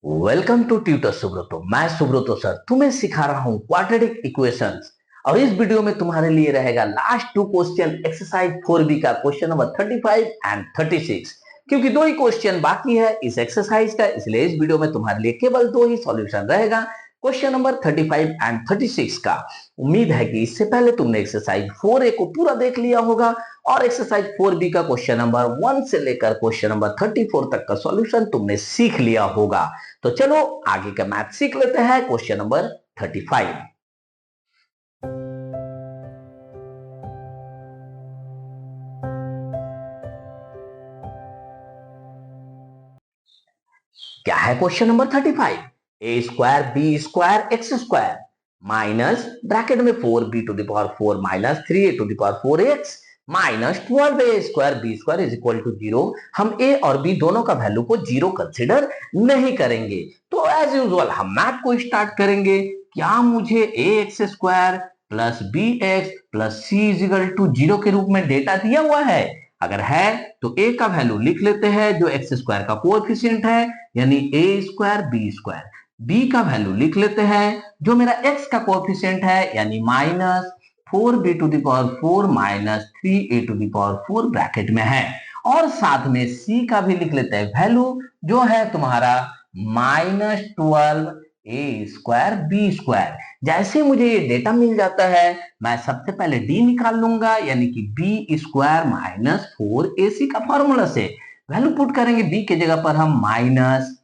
Welcome to tutor Subroto. मैं Subroto sir तुम्हें सिखा रहा हूं क्वाड्रेटिक इक्वेशंस। और इस वीडियो में तुम्हारे लिए रहेगा last to question exercise 4B का क्वेश्चन नंबर 35 एंड 36। क्योंकि दो ही क्वेश्चन बाकी है इस एक्सरसाइज का, इसलिए इस वीडियो में तुम्हारे लिए केवल दो ही सॉल्यूशन रहेगा, क्वेश्चन नंबर 35 एंड 36 का। उम्मीद है कि इससे पहले तुमने एक्सरसाइज 4A को पूरा देख लिया होगा और एक्सरसाइज 4B का क्वेश्चन नंबर 1 से लेकर क्वेश्चन नंबर 34 तक का सॉल्यूशन तुमने सीख लिया होगा। तो चलो आगे का मैथ सीख लेते हैं। Question number 35। क्या है question number 35? A square B square X square minus bracket में 4b⁴ minus 3a⁴x minus 12a² is equal to 0। हम ए और बी दोनों का वैल्यू को 0 कंसिडर नहीं करेंगे। तो एज यूजुअल हम मैथ को स्टार्ट करेंगे। क्या मुझे A X square plus B X plus C is equal to 0 के रूप में डेटा दिया हुआ है? अगर है तो ए का वैल्यू लिख लेते हैं जो एक्स स्क्वायर का कोएफिशिएंट है, यानी ए स्क्वायर बी स्क्वायर। बी का वैल्यू लिख लेते हैं जो मेरा एक्स का कोएफिशिएंट है, यानी minus 4b⁴ minus 3a⁴ bracket में है। और साथ में सी का भी लिख लेते हैं वैल्यू जो है तुम्हारा माइनस 12a² जैसे मुझे ये डेटा मिल जाता है, मैं सबसे पहले डी निकाल लूंगा, यानी कि बी स्क्वायर माइनस 4ac का फॉर्मूला से वैल्यू पुट करेंगे। बी के जगह पर हम माइनस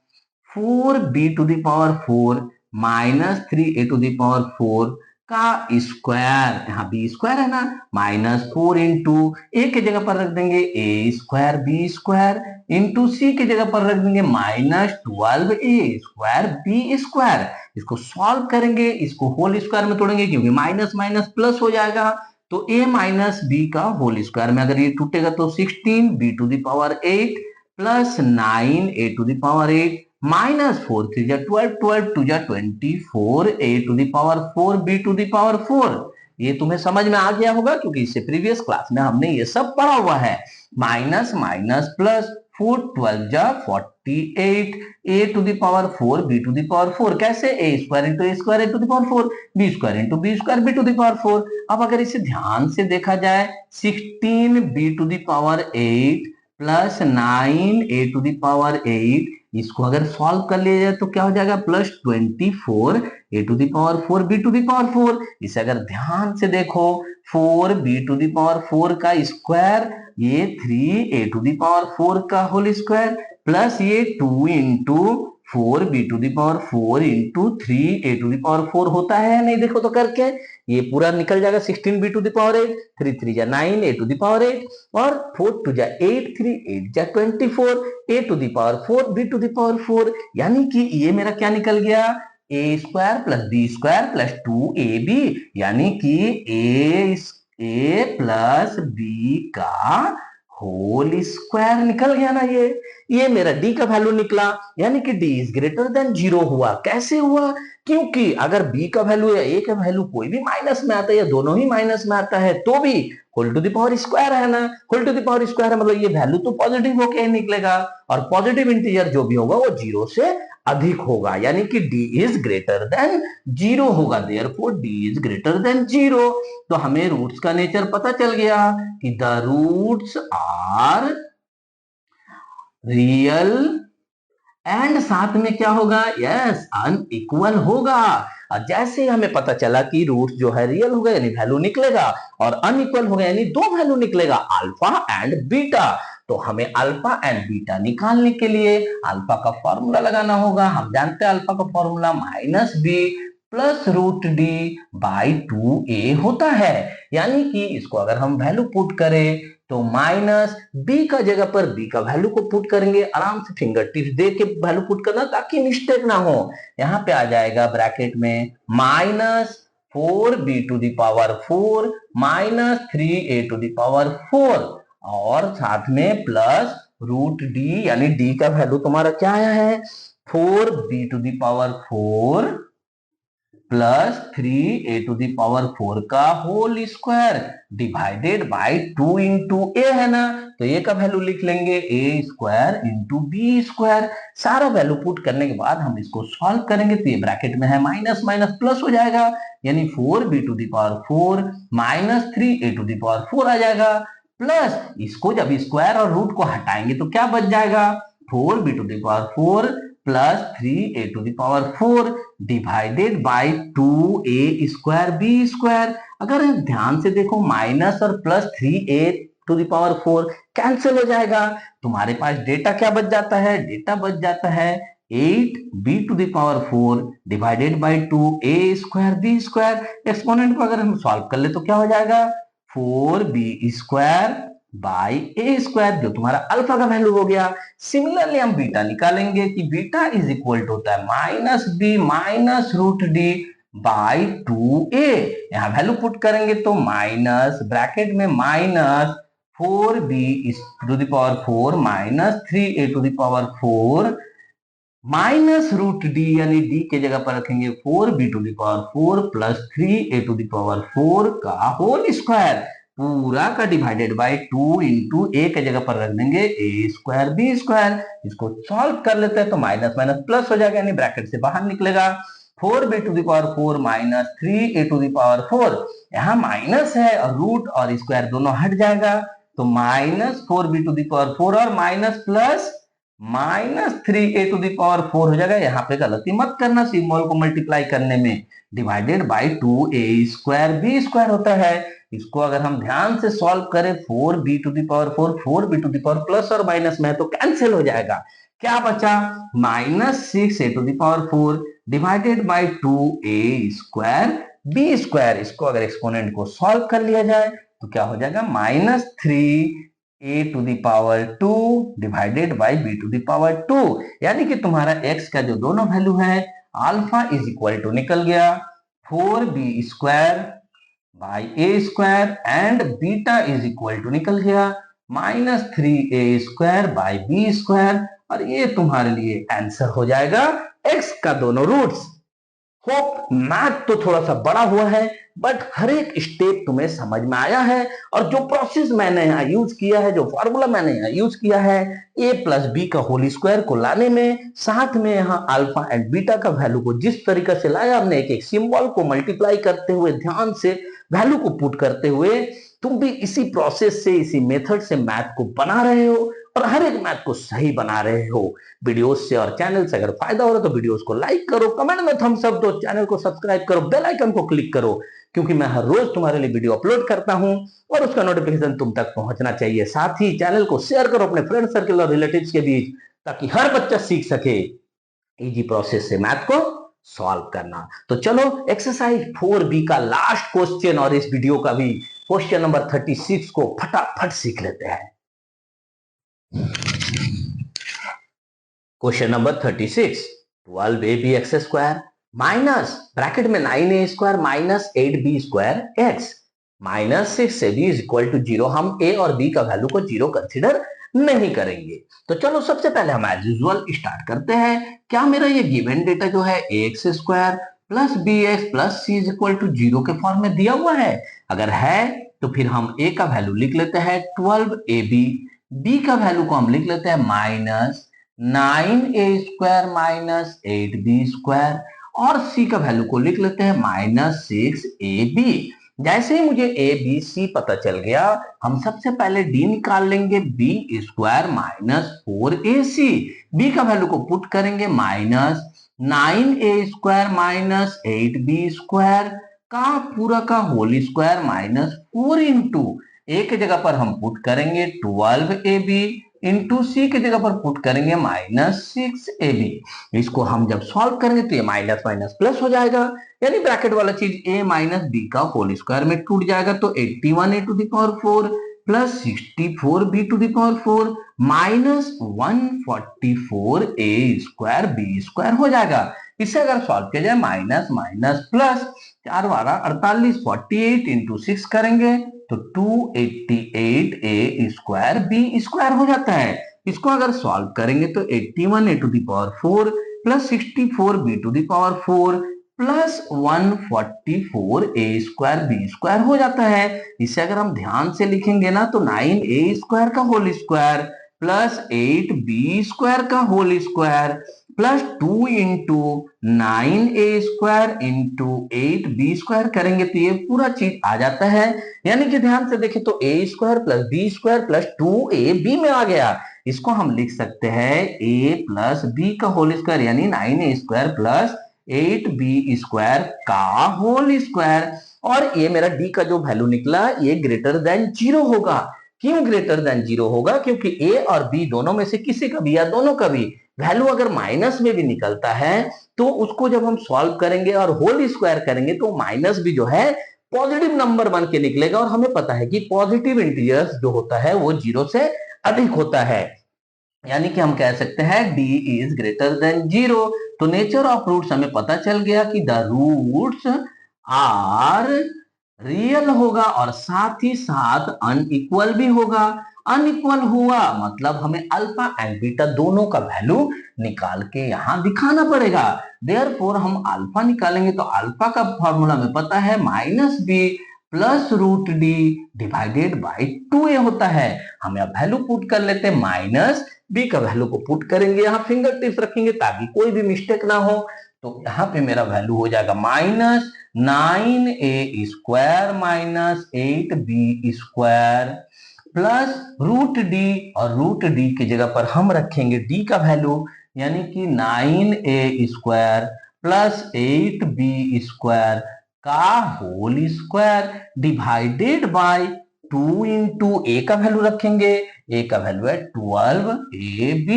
4b⁴ माइनस 3a⁴ का स्क्वायर, यहाँ बी स्क्वायर है ना, माइनस 4 इंटू ए के जगह पर रख देंगे ए स्क्वायर बी स्क्वायर इंटू सी के जगह पर रख देंगे माइनस 12a² बी स्क्वायर। इसको सॉल्व करेंगे, इसको होल स्क्वायर में तोड़ेंगे क्योंकि माइनस माइनस प्लस हो जाएगा। तो a माइनस बी का होल स्क्वायर में अगर ये टूटेगा तो 16b⁴ प्लस 9a⁴ माइनस 4 3 जा 12 12 2 जा 24 a⁴ b⁴। ये तुम्हें समझ में आ गया होगा क्योंकि इससे प्रीवियस क्लास में हमने ये सब पढ़ा हुआ है। माइनस माइनस प्लस 4 12 जा 48 a⁴ b⁴ कैसे? A square into A square a⁴ B square into B square b⁴। अब अगर इसे ध्यान से देखा जाए 16b⁴ प्लस 9a⁴, इसको अगर सॉल्व कर लिया जाए तो क्या हो जाएगा? Plus 24 a⁴ b⁴। इसे अगर ध्यान से देखो 4b⁴ का स्क्वायर, ये 3a⁴ का होल स्क्वायर प्लस ये 2 इंटू 4b⁴ इंटू 3a⁴ होता है या नहीं? देखो तो करके ये पूरा निकल जाएगा 16b⁴, 3 3 जा 9 a⁴ और 4 2 जा 8 3 8 जा 24 a⁴ यानी कि ये मेरा क्या निकल गया? A square plus B square plus 2ab, यानी कि ए प्लस बी का होल स्क्वायर निकल गया ना। ये मेरा डी का वैल्यू निकला, यानी कि डी इज ग्रेटर देन 0 हुआ। कैसे हुआ? क्योंकि अगर बी का वैल्यू या ए का वैल्यू कोई भी माइनस में आता है या दोनों ही माइनस में आता है तो भी whole to the power square है ना। Whole to the power square है मतलब ये वैल्यू तो पॉजिटिव होके निकलेगा और पॉजिटिव इंटीजर जो भी होगा वो 0 से अधिक होगा, यानी कि d इज ग्रेटर देन 0 होगा। Therefore d is greater than 0। तो हमें रूट्स का नेचर पता चल गया कि the roots are real and साथ में क्या होगा? यस, अनइक्वल होगा। और जैसे हमें पता चला कि रूट जो है रियल होगा यानी वैल्यू निकलेगा और अनइक्वल होगा यानी दो वैल्यू निकलेगा, अल्फा एंड बीटा। तो हमें अल्फा एंड बीटा निकालने के लिए अल्फा का फॉर्मूला लगाना होगा। हम जानते हैं अल्फा का formula minus B plus root D by 2a होता है, यानी कि इसको अगर हम वैल्यू पुट करें तो माइनस बी का जगह पर बी का वैल्यू को पुट करेंगे। आराम से फिंगर टिप्स दे के वैल्यू पुट करना ताकि मिस्टेक ना हो। यहाँ पे आ जाएगा ब्रैकेट में माइनस 4b⁴ माइनस 3a⁴ और साथ में प्लस रूट डी, यानी डी का वैल्यू तुम्हारा क्या आया है? 4b⁴ प्लस 3a⁴ का whole square divided by 2 into A है ना, तो ए का वैल्यू लिख लेंगे a² इंटू बी स्क्वायर। सारा वैल्यू पुट करने के बाद हम इसको सॉल्व करेंगे तो ये ब्रैकेट में है माइनस माइनस प्लस हो जाएगा, यानी 4b⁴ माइनस 3a⁴ आ जाएगा। प्लस इसको जब स्क्वायर और रूट को हटाएंगे तो क्या बच जाएगा, 4b⁴ plus 3a⁴ divided by 2a² b²। अगर ध्यान से देखो माइनस और प्लस 3a⁴ कैंसिल हो जाएगा, तुम्हारे पास डेटा क्या बच जाता है, डेटा बच जाता है 8b⁴ divided by 2a² b²। Exponent को अगर हम सॉल्व कर ले तो क्या हो जाएगा, 4b² बाई a², जो तुम्हारा अल्फा का वैल्यू हो गया। सिमिलरली हम बीटा निकालेंगे कि बीटा इज इक्वल टू होता है minus B minus root D by 2a। यहां वैल्यू पुट करेंगे तो माइनस ब्रैकेट में minus 4b⁴ minus 3a⁴ minus root D, यानी डी के जगह पर रखेंगे 4b⁴ प्लस 3a⁴ का होल स्क्वायर पूरा का डिवाइडेड बाय 2 इंटू ए के जगह पर रख देंगे a² b²। इसको सॉल्व कर लेते हैं तो माइनस माइनस प्लस हो जाएगा, यानी ब्रैकेट से बाहर निकलेगा 4b⁴ माइनस 3a⁴। यहाँ माइनस है और रूट और स्क्वायर दोनों हट जाएगा, तो माइनस 4b⁴ और माइनस प्लस माइनस 3a⁴ हो जाएगा। यहाँ पे गलती मत करना, सिंबल को मल्टीप्लाई करने में, डिवाइडेड बाय 2a² b² होता है। इसको अगर हम ध्यान से सॉल्व करें 4b⁴ प्लस और माइनस में है तो कैंसिल हो जाएगा। क्या बचा, minus 6a⁴ divided by 2a² b²। इसको अगर एक्सपोनेंट को सॉल्व कर लिया जाए तो क्या हो जाएगा, minus 3a⁴ divided by b², यानी कि तुम्हारा x का जो दोनों वैल्यू है अल्फा इज इक्वल टू निकल गया 4b² by a² and beta is equal to निकल गया माइनस 3a² बाई b², और ये तुम्हारे लिए आंसर हो जाएगा x का दोनों रूट्स। होप मैथ तो थोड़ा सा बड़ा हुआ है बट हर एक स्टेप तुम्हें समझ में आया है, और जो प्रोसेस मैंने यहाँ यूज किया है, जो फॉर्मूला मैंने यहाँ यूज किया है a प्लस बी का होल स्क्वायर को लाने में, साथ में यहाँ अल्फा एंड बीटा का वैल्यू को जिस तरीके से लाया हमने, एक एक सिंबल को मल्टीप्लाई करते हुए, ध्यान से वैल्यू को पुट करते हुए, तुम भी इसी प्रोसेस से, इसी मेथड से मैथ को बना रहे हो और हर एक मैथ को सही बना रहे हो। वीडियोस से और चैनल से अगर फायदा हो रहा है तो वीडियोस को लाइक करो, कमेंट में थम्स अप दो, चैनल को सब्सक्राइब करो, बेल आइकन को क्लिक करो, क्योंकि मैं हर रोज तुम्हारे लिए वीडियो अपलोड करता हूं और उसका नोटिफिकेशन तुम तक पहुंचना चाहिए। साथ ही चैनल को शेयर करो अपने फ्रेंड सर्कल और रिलेटिव्स के बीच, ताकि हर बच्चा सीख सके इजी प्रोसेस से मैथ को सॉल्व करना। तो चलो एक्सरसाइज 4b का लास्ट क्वेश्चन और इस वीडियो का भी क्वेश्चन नंबर 36 को फटाफट सीख लेते हैं। Question number 36, 12ab² minus bracket में 9a² minus 8b² x minus 6ab is equal to 0। हम a और b का वैल्यू को 0 कंसिडर नहीं करेंगे। तो चलो सबसे पहले हम एज यूजुअल स्टार्ट करते हैं। क्या मेरा ये गिवन डेटा जो है ax² plus bx plus c is equal to 0 के फॉर्म में दिया हुआ है? अगर है तो फिर हम a का वैल्यू लिख लेते हैं 12ab, b का वैल्यू को हम लिख लेते हैं माइनस 9a² माइनस 8b² और c का वैल्यू को लिख लेते हैं माइनस 6ab। जैसे ही मुझे a b c पता चल गया, हम सबसे पहले d निकाल लेंगे b² माइनस 4ac। b का वैल्यू को पुट करेंगे माइनस 9a² माइनस 8b² का पूरा का whole square minus 4 into a के जगह पर हम पुट करेंगे 12ab इंटू c के जगह पर पुट करेंगे माइनस 6ab। इसको हम जब सॉल्व करेंगे तो ये माइनस माइनस प्लस हो जाएगा, यानी ब्रैकेट वाला चीज a माइनस b का होल स्क्वायर में टूट जाएगा, तो 81a⁴ plus 64b⁴ minus 144a² b² हो जाएगा। इसे अगर सॉल्व किया जाए माइनस माइनस प्लस 4 12 48 48 इंटू 6 करेंगे तो 288a² b² हो जाता है। इसको अगर सॉल्व करेंगे तो 81a⁴ plus 64b⁴ plus 144a² b² हो जाता है। इसे अगर हम ध्यान से लिखेंगे ना तो 9a² का होल स्क्वायर प्लस 8b² का whole square plus 2 into 9a² into 8b² करेंगे तो ये पूरा चीज आ जाता है। यानी कि ध्यान से देखें तो a² plus b² plus 2ab में आ गया। इसको हम लिख सकते हैं a प्लस b का होल स्क्वायर यानी 9a² प्लस 8b² का होल स्क्वायर। और ये मेरा d का जो वैल्यू निकला ये ग्रेटर देन 0 होगा। क्यों ग्रेटर देन 0 होगा? क्योंकि a और b दोनों में से किसी का भी या दोनों का भी वैल्यू अगर माइनस में भी निकलता है तो उसको जब हम सॉल्व करेंगे और होल स्क्वायर करेंगे तो माइनस भी जो है पॉजिटिव नंबर बन के निकलेगा। और हमें पता है कि पॉजिटिव इंटीजर्स जो होता है वो 0 से अधिक होता है। यानी कि हम कह सकते हैं d इज ग्रेटर देन 0। तो नेचर ऑफ रूट्स हमें पता चल गया कि द रूट्स आर रियल होगा और साथ ही साथ अनइक्वल भी होगा। अनइक्वल हुआ मतलब हमें अल्फा एंड बीटा दोनों का वैल्यू निकाल के यहां दिखाना पड़ेगा। देयरफॉर हम अल्फा निकालेंगे तो अल्फा का फॉर्मूला हमें पता है -b plus root D divided by 2a होता है। हम यहाँ वैल्यू पुट कर लेते हैं माइनस बी का वैल्यू को पुट करेंगे, यहाँ फिंगर टिप्स रखेंगे ताकि कोई भी मिस्टेक ना हो। तो यहाँ पे मेरा वैल्यू हो जाएगा -9a² minus 8b² plus root D और रूट डी की जगह पर हम रखेंगे डी का वैल्यू यानी कि 9a² प्लस 8b² का whole square divided by 2 into A का वैल्यू रखेंगे, ए का वैल्यू है 12ab।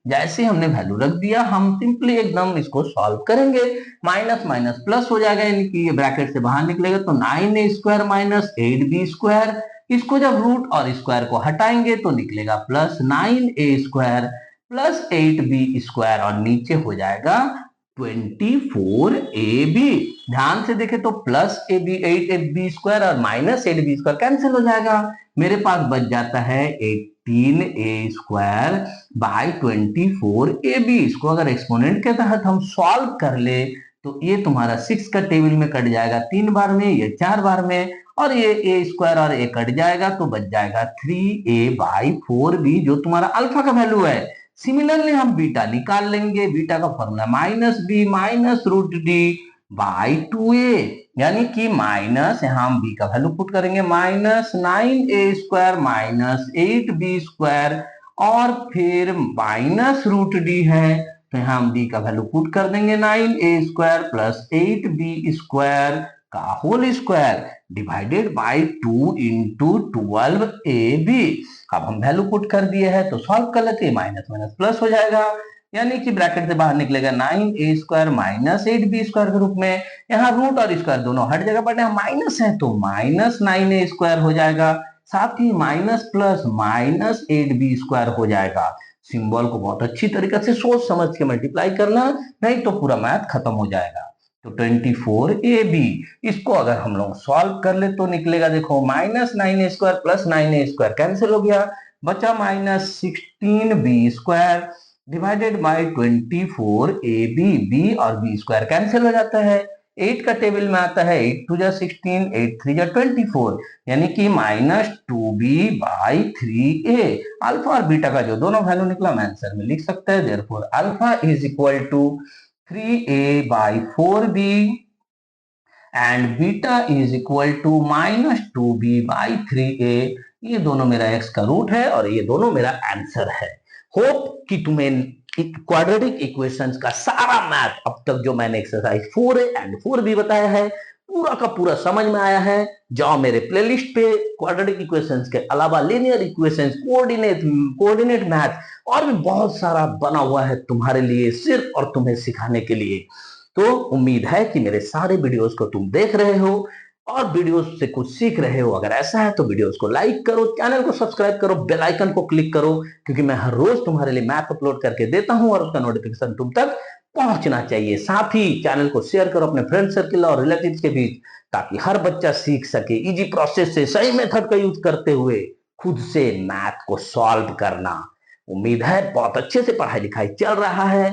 जैसे हमने वैल्यू रख दिया हम सिंपली एकदम इसको सॉल्व करेंगे। माइनस माइनस प्लस हो जाएगा यानी कि ये ब्रैकेट से बाहर निकलेगा तो 9a² माइनस 8b²। इसको जब रूट और स्क्वायर को हटाएंगे तो निकलेगा प्लस 9a² प्लस 8b² और नीचे हो जाएगा 24ab। ध्यान से देखें तो प्लस ab 8ab² और माइनस 8b² कैंसिल हो जाएगा। मेरे पास बच जाता है 18a² बाई 24ab। इसको अगर एक्सपोनेंट के तहत हम सॉल्व कर ले तो ये तुम्हारा 6 का टेबल में कट जाएगा 3 बार में, ये 4 बार में, और ये a² और a कट जाएगा तो बच जाएगा 3a बाई 4b जो तुम्हारा अल्फा का वैल्यू है। सिमिलरली हम बीटा निकाल लेंगे। बीटा का formula -b minus root D by 2a यानी कि माइनस यहाँ हम b का वैल्यू पुट करेंगे -9a² माइनस 8b² और फिर माइनस रूट डी है तो यहाँ हम d का वैल्यू पुट कर देंगे 9a² प्लस 8b² का whole square divided by 2 into 12ab। अब हम वैल्यू पुट कर दिए हैं तो सॉल्व कर लेते हैं, माइनस माइनस प्लस हो जाएगा यानी कि ब्रैकेट से बाहर निकलेगा 9a² माइनस 8b² के रूप में। यहाँ रूट और स्क्वायर दोनों हट जाएगा बट यहाँ माइनस है तो माइनस 9a² हो जाएगा, साथ ही माइनस प्लस माइनस 8b² हो जाएगा। सिंबल को बहुत अच्छी तरीके से सोच समझ के मल्टीप्लाई करना, नहीं तो पूरा मैथ खत्म हो जाएगा। तो 24ab इसको अगर हम लोग सॉल्व कर ले तो निकलेगा, देखो -9a² प्लस 9a² कैंसिल हो गया, बचा -16b² divided by 24ab। b और b² कैंसिल हो जाता है, 8 का टेबल में आता है 8 2 जा 16, 8 3 जा 24 यानी कि -2b बाई 3a। अल्फा और बीटा का जो दोनों वैल्यू निकला हम आंसर में लिख सकते हैं। Therefore alpha is equal to 3a by 4b and beta is equal to -2b by 3a। ये दोनों मेरा x का रूट है और ये दोनों मेरा आंसर है। होप कि तुम्हें क्वाड्रेटिक इक्वेशंस का सारा मैथ अब तक जो मैंने एक्सरसाइज 4a एंड 4b बताया है पूरा का पूरा समझ में आया है। जाओ मेरे प्लेलिस्ट पे क्वाड्रेटिक इक्वेशंस के अलावा लीनियर इक्वेशंस, कोऑर्डिनेट मैथ और भी बहुत सारा बना हुआ है तुम्हारे लिए, सिर्फ और तुम्हें सिखाने के लिए। तो उम्मीद है कि मेरे सारे वीडियोस को तुम देख रहे हो और वीडियोस से कुछ सीख रहे हो। अगर ऐसा है तो वीडियोस को लाइक करो, चैनल को सब्सक्राइब करो, बेल आइकन को क्लिक करो क्योंकि मैं हर रोज तुम्हारे लिए मैथ अपलोड करके देता हूं और उसका नोटिफिकेशन तुम तक पहुंचना चाहिए। साथ ही चैनल को शेयर करो अपने फ्रेंड सर्किल और रिलेटिव्स के बीच ताकि हर बच्चा सीख सके इजी प्रोसेस से सही मेथड का यूज करते हुए खुद से मैथ को सॉल्व करना। उम्मीद है बहुत अच्छे से पढ़ाई लिखाई चल रहा है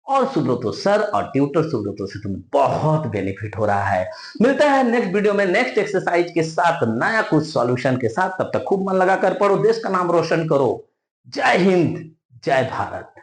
और सुब्रतो सर और ट्यूटर सुब्रतो से तुम्हें बहुत बेनिफिट हो रहा है। मिलता है नेक्स्ट वीडियो में नेक्स्ट एक्सरसाइज के साथ, नया कुछ सॉल्यूशन के साथ। तब तक खूब मन लगाकर पढ़ो, देश का नाम रोशन करो। जय हिंद, जय भारत।